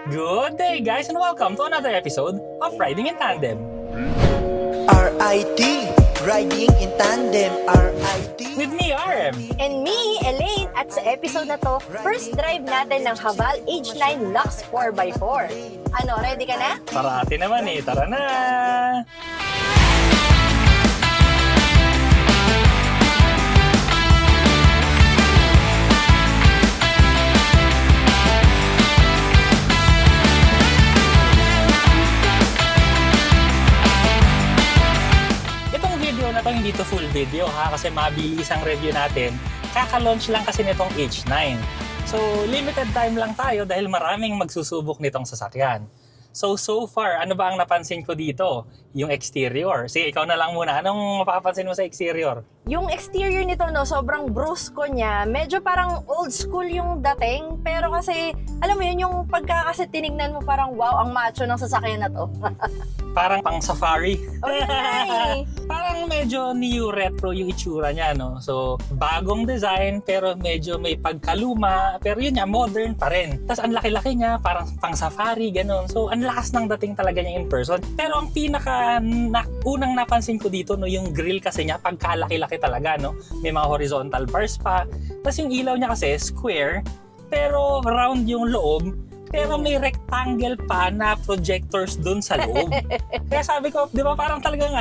Good day guys and welcome to another episode of Riding in Tandem. RIT, Riding in Tandem, RIT. With me, RM. And me, Elaine, at sa episode na to, first drive natin ng Haval H9 Lux 4x4. Ano, ready ka na? Parati naman eh, tara na! Itong video na to hindi to full video ha, kasi mabilis ang review natin. Kaka-launch lang kasi nitong H9. So, limited time lang tayo dahil maraming magsusubok nitong sasakyan. So far, ano ba ang napansin ko dito? Yung exterior. Sige, ikaw na lang muna. Anong mapapansin mo sa exterior? Yung exterior nito, no, sobrang brusco niya. Medyo parang old school yung dating. Pero kasi, alam mo yun, yung pagka kasi tinignan mo parang wow, ang macho ng sasakyan na to. Parang pang safari. Oh, yun na eh. Parang medyo neo-retro yung itsura niya, no? So, bagong design, pero medyo may pagkaluma. Pero yun nga, modern pa rin. Tapos ang laki-laki niya, parang pang safari, ganun. So, ang lakas ng dating talaga niya in person. Pero ang unang napansin ko dito, no, yung grill kasi niya, pagkalaki-laki talaga, no? May mga horizontal bars pa. Tapos yung ilaw niya kasi, square, pero round yung loob. Pero may rectangle pa na projectors dun sa loob. Kaya sabi ko, di ba parang talagang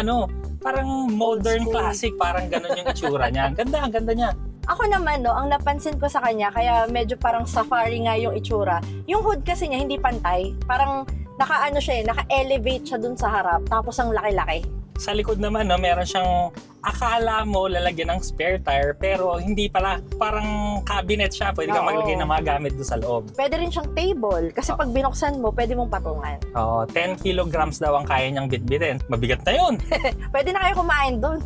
parang modern classic, parang ganun yung itsura niya. Ang ganda niya. Ako naman, no, ang napansin ko sa kanya, kaya medyo parang safari nga yung itsura. Yung hood kasi niya, hindi pantay. Parang naka-elevate siya dun sa harap, tapos ang laki-laki. Sa likod naman, no, meron siyang akala mo lalagyan ng spare tire, pero hindi pala. Parang cabinet siya. Pwede kang Oo. maglagay ng mga gamit doon sa loob. Pwede rin siyang table, kasi pag binuksan mo, pwede mong patungan. 10 kilograms daw ang kaya niyang bitbitin. Mabigat na yun. Pwede na kayo kumain dun.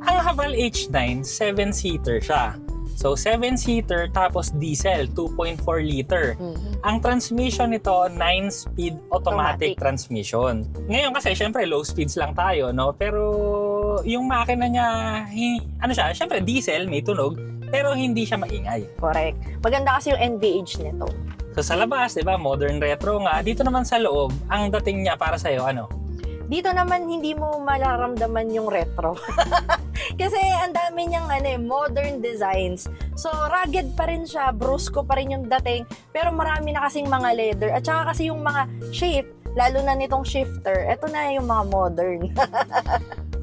Ang Haval H9, 7-seater siya. So, 7-seater tapos diesel, 2.4 liter. Ang transmission nito, 9-speed automatic transmission. Ngayon kasi, syempre, low speeds lang tayo, no? Pero yung makina niya, syempre, diesel, may tunog, pero hindi siya maingay. Correct. Maganda kasi yung NVH nito. So, sa labas, di ba, modern retro nga. Dito naman sa loob, ang dating niya para sa'yo, Dito naman hindi mo malaramdaman yung retro. Kasi ang dami niyang modern designs. So rugged pa rin siya, brusco pa rin yung dating, pero marami na kasing mga leather. At saka kasi yung mga shape, lalo na nitong shifter, eto na yung mga modern.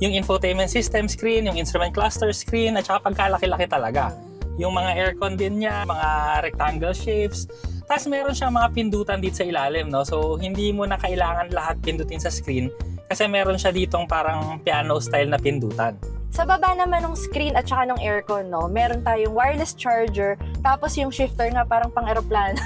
Yung infotainment system screen, yung instrument cluster screen, at saka pagkalaki-laki talaga. Yung mga aircon din niya, mga rectangle shapes. Tapos meron siyang mga pindutan dito sa ilalim, no? So hindi mo na kailangan lahat pindutin sa screen kasi meron siya ditong parang piano style na pindutan. Sa baba naman ng screen at saka ng aircon, no, meron tayong wireless charger, tapos yung shifter nga parang pang aeroplano,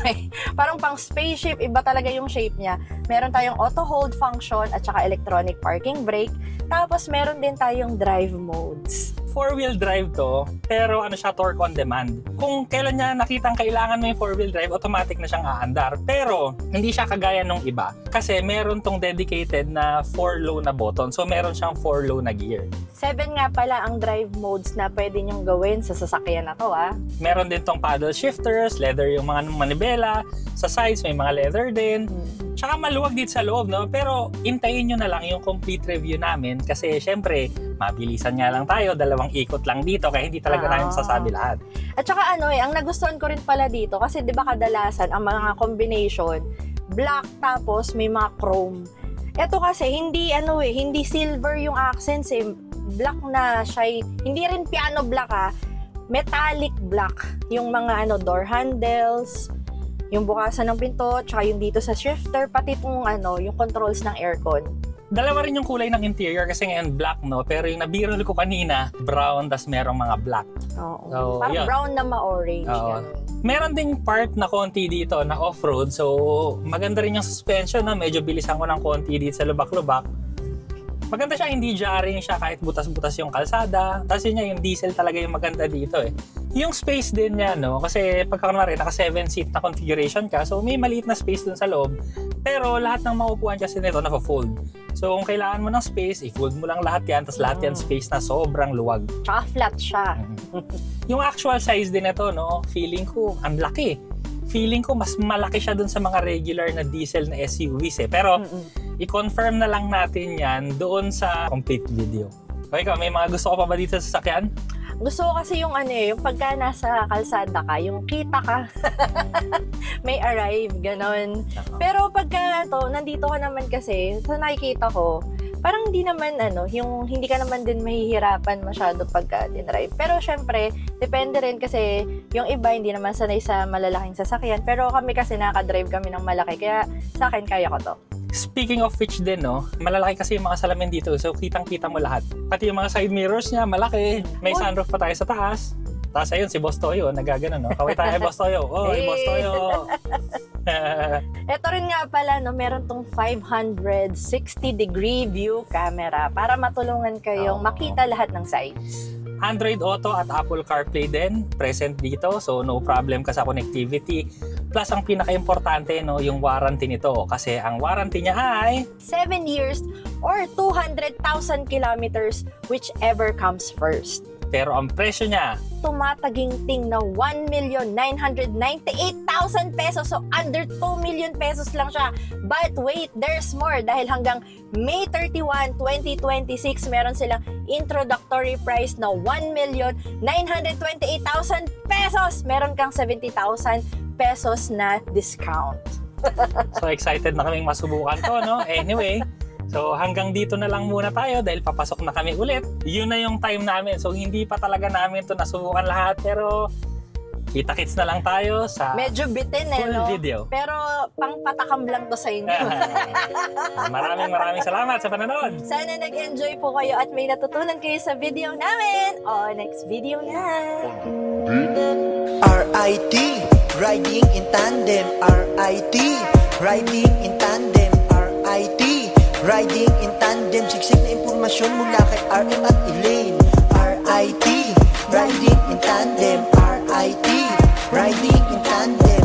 parang pang spaceship, iba talaga yung shape niya. Meron tayong auto hold function at saka electronic parking brake, tapos meron din tayong drive modes. 4-wheel drive to, pero siya, torque on demand. Kung kailan niya nakitang kailangan mo yung 4-wheel drive, automatic na siyang aandar. Pero hindi siya kagaya nung iba kasi meron tong dedicated na 4-low na button. So meron siyang 4-low na gear. 7 nga pala ang drive modes na pwede nyong gawin sa sasakyan na to, Meron din tong paddle shifters, leather yung mga manibela. Sa sides, may mga leather din. Tsaka maluwag dito sa loob, no? Pero intayin nyo na lang yung complete review namin kasi syempre, mabilisan nga lang tayo, 2 ikot lang dito kaya hindi talaga tayo masasabi lahat. At saka ang nagustuhan ko rin pala dito kasi 'di ba kadalasan ang mga combination black tapos may mga chrome. Ito kasi hindi hindi silver yung accents black na siya, hindi rin piano black metallic black yung mga door handles, yung bukasan ng pinto, tsaka yung dito sa shifter, pati itong yung controls ng aircon. Dalawa rin yung kulay ng interior kasi ngayon black, no? Pero yung nabiro ko kanina, brown, tas merong mga black. Oo. So, Parang yun. brown na ma-orange. Oo. Ganun. Meron ding part na konti dito na off-road. So, maganda rin yung suspension, no? Medyo bilisan ko ng konti dito sa lubak-lubak. Maganda siya, hindi jarring siya kahit butas-butas yung kalsada. Tapos yun yung diesel talaga yung maganda dito Yung space din niya, no? Kasi pagka kunwari, naka 7-seat na configuration ka, so may maliit na space dun sa loob. Pero lahat ng maupuan kasi nito naka-fold. So kung kailangan mo ng space, i-fold mo lang lahat yan, tapos lahat yan space na sobrang luwag. Tsaka flat siya. Yung actual size din ito, no? Feeling ko, ang laki. feeling ko mas malaki siya dun sa mga regular na diesel na SUVs eh. Pero i-confirm na lang natin yan doon sa complete video. Okay, may mga gusto ko pa ba dito sa sasakyan? Gusto ko kasi yung yung pagka nasa kalsada ka, yung kita ka, may arrive, ganon. Pero pagka nandito ka naman kasi, sa nakikita ko, parang hindi naman yung hindi ka naman din mahihirapan masyado pagka dinrive. Pero syempre, depende rin kasi yung iba hindi naman sanay sa malalaking sasakyan. Pero kami kasi nakaka-drive kami ng malaki, kaya sa akin kaya ko to. Speaking of which din, malalaki kasi yung mga salamin dito. So, kitang-kita mo lahat. Pati yung mga side mirrors niya, malaki. May sunroof pa tayo sa taas. Tapos ayun, si Boss Toyo, nagagano, no? Kaway tayo, Boss Toyo. Oy, Boss Toyo! Ito rin nga pala, meron tong 560-degree view camera para matulungan kayong makita lahat ng sides. Android Auto at Apple CarPlay din present dito, so no problem ka sa connectivity. Plus ang pinaka-importante yung warranty nito kasi ang warranty niya ay 7 years or 200,000 kilometers, whichever comes first. pero ang presyo niya Tumataginting na 1,998,000 pesos. So under 2 million pesos lang siya. But wait, there's more dahil hanggang May 31, 2026 meron silang introductory price na 1,928,000 pesos. Meron kang 70,000 pesos na discount. So excited na kaming masubukan to, no? Anyway, so hanggang dito na lang muna tayo dahil papasok na kami ulit. Yun na yung time namin. So hindi pa talaga namin to nasubukan lahat, pero kita-kits na lang tayo sa Medyo bitin full no? video. Pero pangpatakam lang to sa inyo. Maraming salamat sa panonood. Sana nag-enjoy po kayo at may natutunan kayo sa video namin. O, next video na. RIT, riding in tandem. RIT, riding in tandem. RIT, riding in tandem. Siksik na impormasyon mula kay RM at Elaine. RIT, riding in tandem. RIT, riding in tandem.